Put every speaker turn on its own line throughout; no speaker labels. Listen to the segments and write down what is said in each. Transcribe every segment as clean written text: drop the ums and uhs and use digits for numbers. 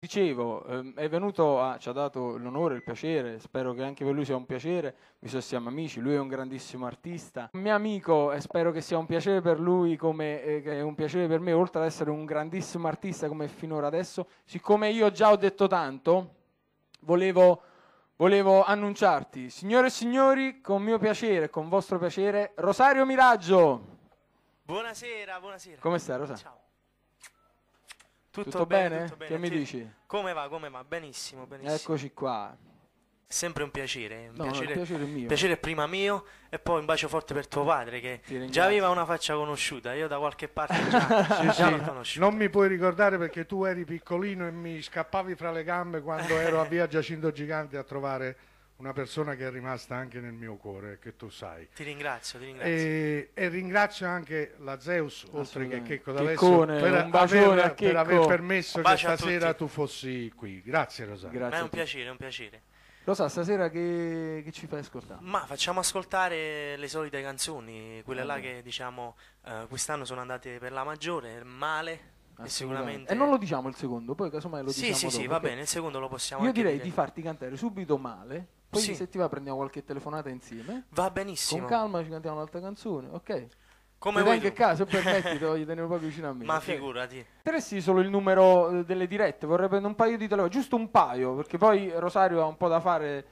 dicevo, è venuto, ci ha dato l'onore, il piacere, spero che anche per lui sia un piacere, visto che siamo amici, lui è un grandissimo artista, un mio amico, e spero che sia un piacere per lui come che è un piacere per me, oltre ad essere un grandissimo artista come finora adesso. Siccome io già ho detto tanto, volevo annunciarti, signore e signori, con mio piacere, con vostro piacere, Rosario Miraggio.
Buonasera, buonasera.
Come stai, Rosario?
Ciao.
Tutto bene?
Tutto bene.
Che mi dici?
Come va, come va? Benissimo, benissimo.
Eccoci qua.
Sempre un piacere.
No, il piacere è mio.
Piacere prima mio e poi un bacio forte per tuo padre che già aveva una faccia conosciuta. Io da qualche parte già l'ho conosciuto.
Non mi puoi ricordare perché tu eri piccolino e mi scappavi fra le gambe quando ero a via Giacinto Gigante a trovare una persona che è rimasta anche nel mio cuore, che tu sai.
Ti ringrazio, ti ringrazio.
E ringrazio anche la Zeus, oltre che Checco D'Alessio,
Checcone, un bacione a
per aver
Checco.
permesso che stasera tu fossi qui. Grazie Rosario.
Grazie.
Ma è un piacere, è un piacere.
Rosa, stasera che ci fai ascoltare?
Ma facciamo ascoltare le solite canzoni, quelle là che diciamo quest'anno sono andate per la maggiore, male. E sicuramente...
E non lo diciamo il secondo, poi casomai lo diciamo dopo.
Sì, va bene, il secondo lo possiamo
Io
anche
direi
dire.
di farti cantare subito Male, poi se ti va prendiamo qualche telefonata insieme.
Va benissimo.
Con calma ci cantiamo un'altra canzone, ok?
Come vuoi
che caso, permetti, te voglio tenere proprio vicino a me.
Ma
okay?
Figurati.
Interessi solo il numero delle dirette, vorrei prendere un paio di telefonate, giusto un paio, perché poi Rosario ha un po' da fare,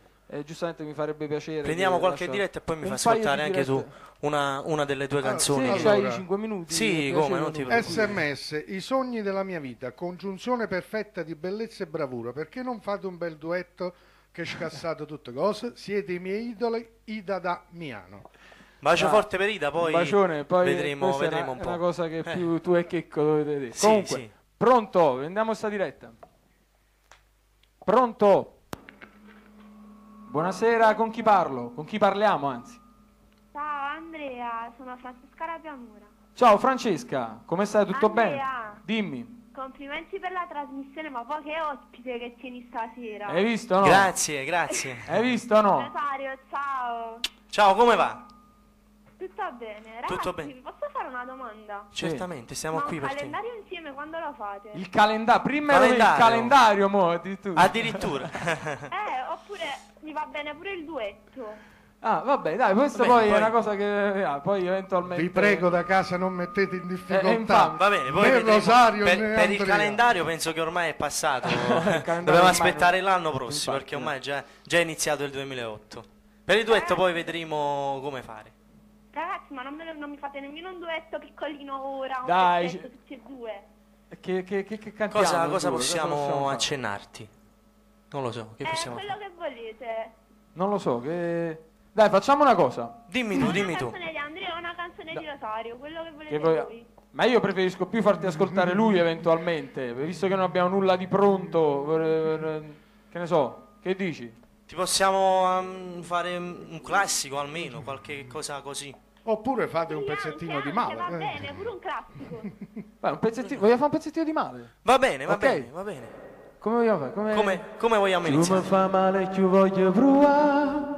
giustamente mi farebbe piacere.
Prendiamo qualche diretta e poi mi fai ascoltare anche tu una delle tue canzoni.
Se hai 5 minuti.
Sì, come, non ti preoccupare.
SMS, i sogni della mia vita, congiunzione perfetta di bellezza e bravura, perché non fate un bel duetto che scassate tutte cose? Siete i miei idoli, Ida da Miano.
Bacio forte per Ida, poi,
bacione, poi
vedremo un po'.
È una cosa che più tu e Checco dovete vedere.
Sì,
Comunque,
sì.
Pronto? Andiamo a sta diretta. Pronto? Buonasera, con chi parlo? Con chi parliamo, anzi?
Ciao Andrea, sono Francesca Rapiamura.
Ciao Francesca, come stai? Tutto
Andrea,
bene? Dimmi.
Complimenti per la trasmissione, ma poi che ospite che tieni stasera.
Hai visto, no?
Grazie, grazie.
Hai visto o no?
Rosario, ciao.
Ciao, come va?
Tutto bene. Ragazzi,
Tutto bene.
posso fare una domanda?
Certamente, siamo
Ma
qui
un
per te.
calendario insieme quando lo fate?
Il calendario, prima era il calendario, mo,
addirittura.
Oppure mi va bene pure il duetto.
Ah, vabbè, dai, questo poi è una cosa che poi eventualmente...
Vi prego da casa non mettete in difficoltà.
Va bene, poi
né Rosario
per
né
il
Andrea.
calendario penso che ormai è passato. Dobbiamo aspettare l'anno prossimo, perché ormai è già iniziato il 2008. Per il duetto poi vedremo come fare.
Ragazzi, ma non mi fate nemmeno un duetto piccolino ora, un
Dai,
pezzetto tutti e due.
Che cantiamo?
Cosa possiamo accennarti? Non lo so, che possiamo
quello che volete.
Non lo so, che... Dai, facciamo una cosa.
Dimmi tu.
Una canzone di Andrea o una canzone di Rosario, quello che volete voi.
Ma io preferisco più farti ascoltare lui eventualmente, visto che non abbiamo nulla di pronto, che ne so, che dici?
Ti possiamo fare un classico almeno, qualche cosa così.
Oppure fate un pezzettino di Male.
Va bene, pure un classico.
Un pezzettino, vogliamo fare un pezzettino di Male?
Va bene, va
Okay.
bene, va bene.
Come vogliamo fare?
Come vogliamo iniziare?
Tu mi fa male, ti voglio provare.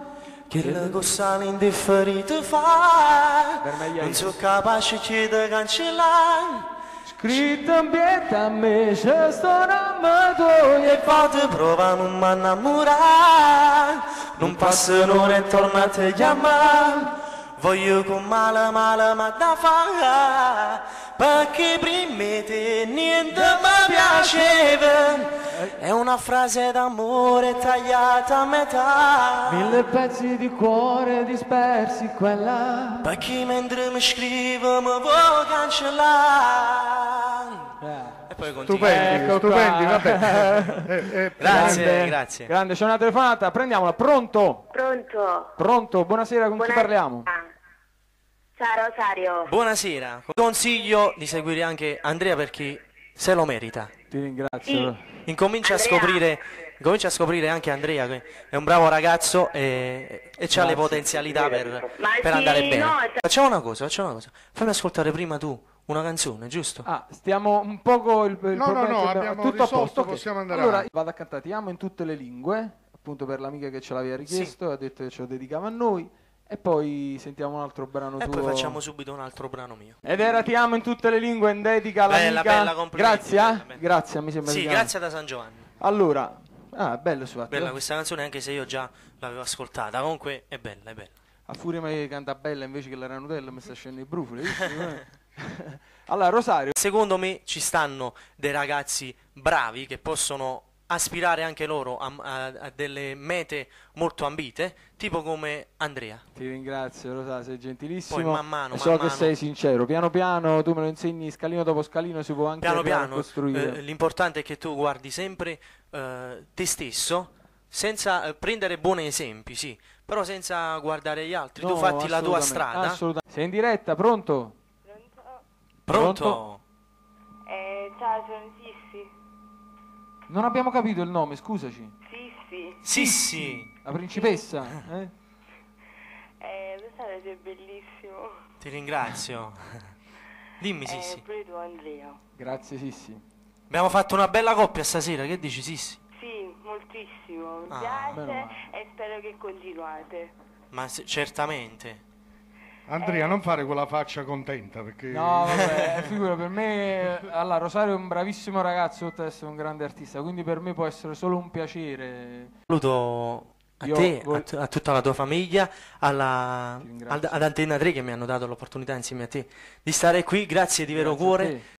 Che la cosa indifferita fa, non sono capace di cancellare.
Scritto in pietra a me, c'è sto nome
e volte prova non mi innamorare. Non passano e tornate a chiamare. Voglio con male ma da fare, perché prima te niente mi piaceva. È una frase d'amore tagliata a metà.
1000 pezzi di cuore dispersi qua e là.
Perché mentre mi scrivo mi vuoi cancellare. E poi
stupendi, stupendi, vabbè.
Grazie.
Grande, c'è una telefonata, prendiamola. Pronto?
Pronto,
buonasera, con chi parliamo?
Ciao Rosario.
Buonasera, consiglio di seguire anche Andrea perché se lo merita.
Ti ringrazio.
Incomincia a scoprire anche Andrea, che è un bravo ragazzo e ha le potenzialità per andare bene. Facciamo una cosa, fammi ascoltare prima tu una canzone, giusto?
Stiamo un poco
no, abbiamo
tutto a
risolto,
posto,
possiamo andare
allora
avanti.
vado a cantare Ti amo in tutte le lingue, appunto per l'amica che ce l'aveva richiesto, ha detto che ce lo dedicava a noi. E poi sentiamo un altro brano tuo.
E poi facciamo subito un altro brano mio.
Ed era Ti amo in tutte le lingue in dedica all'amica.
Bella, complimenti.
Grazie, grazie, mi sembra.
Sì, grazie da San Giovanni.
Allora, bello
Bella questa canzone, anche se io già l'avevo ascoltata. Comunque è bella, è bella.
A furia mi canta bella invece che la Ranutella mi sta scendendo i brufoli. Allora, Rosario.
Secondo me ci stanno dei ragazzi bravi che possono aspirare anche loro a delle mete molto ambite, tipo come Andrea.
Ti ringrazio, Rosario, sei gentilissimo.
Poi man mano,
so
man
che
mano,
sei sincero. Piano piano tu me lo insegni, scalino dopo scalino si può anche
piano
arrivare a
piano,
costruire.
l'importante è che tu guardi sempre te stesso, senza prendere buoni esempi, sì, però senza guardare gli altri. Tu
No,
fatti la tua
assolutamente,
strada.
assolutamente. Sei in diretta, pronto?
Pronto?
Ciao, sono Sissi.
Non abbiamo capito il nome, scusaci.
Sissi.
Sì.
La principessa?
Lo sai, sei bellissimo.
Ti ringrazio. Dimmi Sissi.
Pure tu, Andrea.
Grazie, Sissi.
Abbiamo fatto una bella coppia stasera, che dici Sissi?
Sì, moltissimo. Mi
Ah,
meno
piace
male.
e spero che continuate.
Ma certamente.
Andrea, non fare quella faccia contenta perché
No, vabbè, figura, per me, allora, Rosario è un bravissimo ragazzo, oltre ad essere un grande artista, quindi per me può essere solo un piacere.
Saluto a
Io
te,
vol-
a tutta la tua famiglia,
Ti ringrazio.
ad Antenna 3 che mi hanno dato l'opportunità insieme a te di stare qui. Grazie di vero
Grazie a
cuore.
te.